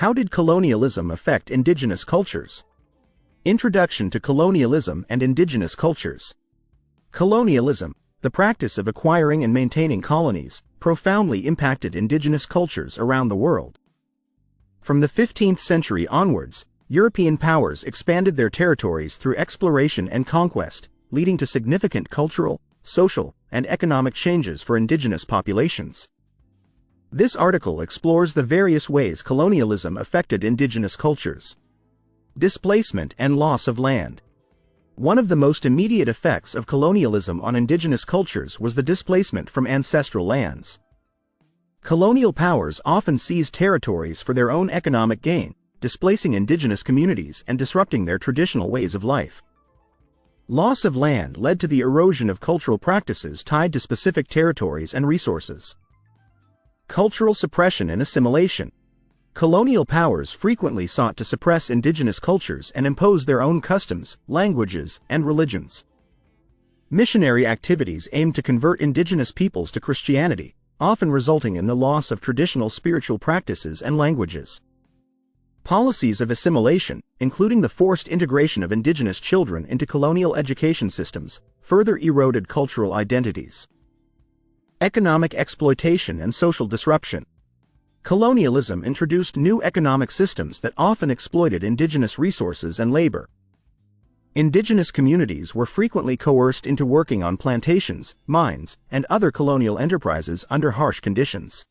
How did colonialism affect indigenous cultures? Introduction to colonialism and indigenous cultures. Colonialism, the practice of acquiring and maintaining colonies, profoundly impacted indigenous cultures around the world. From the 15th century onwards, European powers expanded their territories through exploration and conquest, leading to significant cultural, social, and economic changes for indigenous populations. This article explores the various ways colonialism affected indigenous cultures. Displacement and loss of land. One of the most immediate effects of colonialism on indigenous cultures was the displacement from ancestral lands. Colonial powers often seized territories for their own economic gain, displacing indigenous communities and disrupting their traditional ways of life. Loss of land led to the erosion of cultural practices tied to specific territories and resources. Cultural suppression and assimilation. Colonial powers frequently sought to suppress indigenous cultures and impose their own customs, languages, and religions. Missionary activities aimed to convert indigenous peoples to Christianity, often resulting in the loss of traditional spiritual practices and languages. Policies of assimilation, including the forced integration of indigenous children into colonial education systems, further eroded cultural identities. Economic exploitation and social disruption. Colonialism introduced new economic systems that often exploited indigenous resources and labor. Indigenous communities were frequently coerced into working on plantations, mines, and other colonial enterprises under harsh conditions.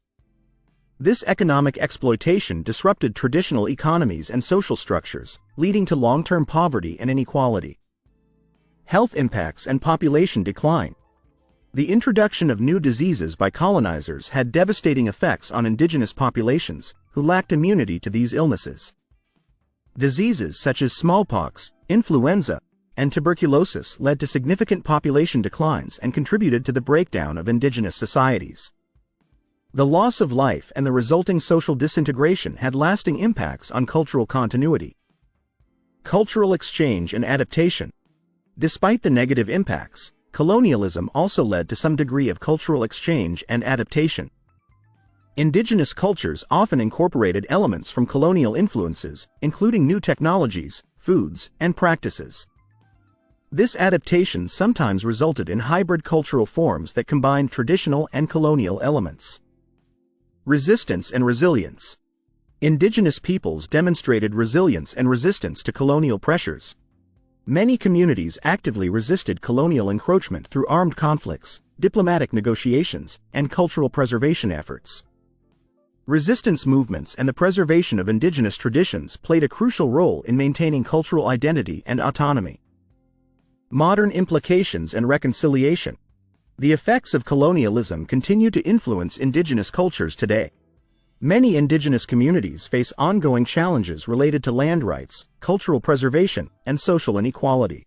This economic exploitation disrupted traditional economies and social structures, leading to long-term poverty and inequality. Health impacts and population decline. The introduction of new diseases by colonizers had devastating effects on indigenous populations, who lacked immunity to these illnesses. Diseases such as smallpox, influenza, and tuberculosis led to significant population declines and contributed to the breakdown of indigenous societies. The loss of life and the resulting social disintegration had lasting impacts on cultural continuity. Cultural exchange and adaptation. Despite the negative impacts, colonialism also led to some degree of cultural exchange and adaptation. Indigenous cultures often incorporated elements from colonial influences, including new technologies, foods, and practices. This adaptation sometimes resulted in hybrid cultural forms that combined traditional and colonial elements. Resistance and resilience. Indigenous peoples demonstrated resilience and resistance to colonial pressures. Many communities actively resisted colonial encroachment through armed conflicts, diplomatic negotiations, and cultural preservation efforts. Resistance movements and the preservation of indigenous traditions played a crucial role in maintaining cultural identity and autonomy. Modern implications and reconciliation. The effects of colonialism continue to influence indigenous cultures today. Many indigenous communities face ongoing challenges related to land rights, cultural preservation, and social inequality.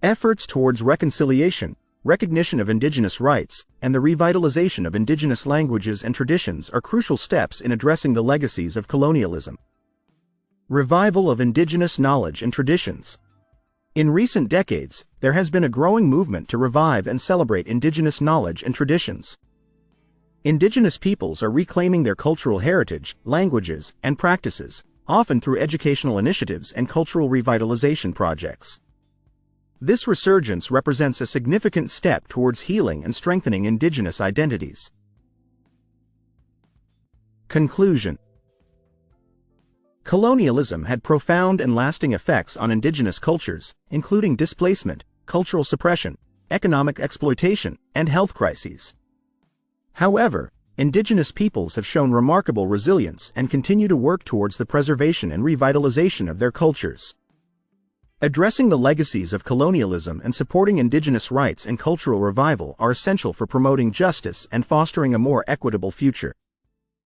Efforts towards reconciliation, recognition of indigenous rights, and the revitalization of indigenous languages and traditions are crucial steps in addressing the legacies of colonialism. Revival of indigenous knowledge and traditions. In recent decades, there has been a growing movement to revive and celebrate indigenous knowledge and traditions. Indigenous peoples are reclaiming their cultural heritage, languages, and practices, often through educational initiatives and cultural revitalization projects. This resurgence represents a significant step towards healing and strengthening indigenous identities. Conclusion. Colonialism had profound and lasting effects on indigenous cultures, including displacement, cultural suppression, economic exploitation, and health crises. However, indigenous peoples have shown remarkable resilience and continue to work towards the preservation and revitalization of their cultures. Addressing the legacies of colonialism and supporting indigenous rights and cultural revival are essential for promoting justice and fostering a more equitable future.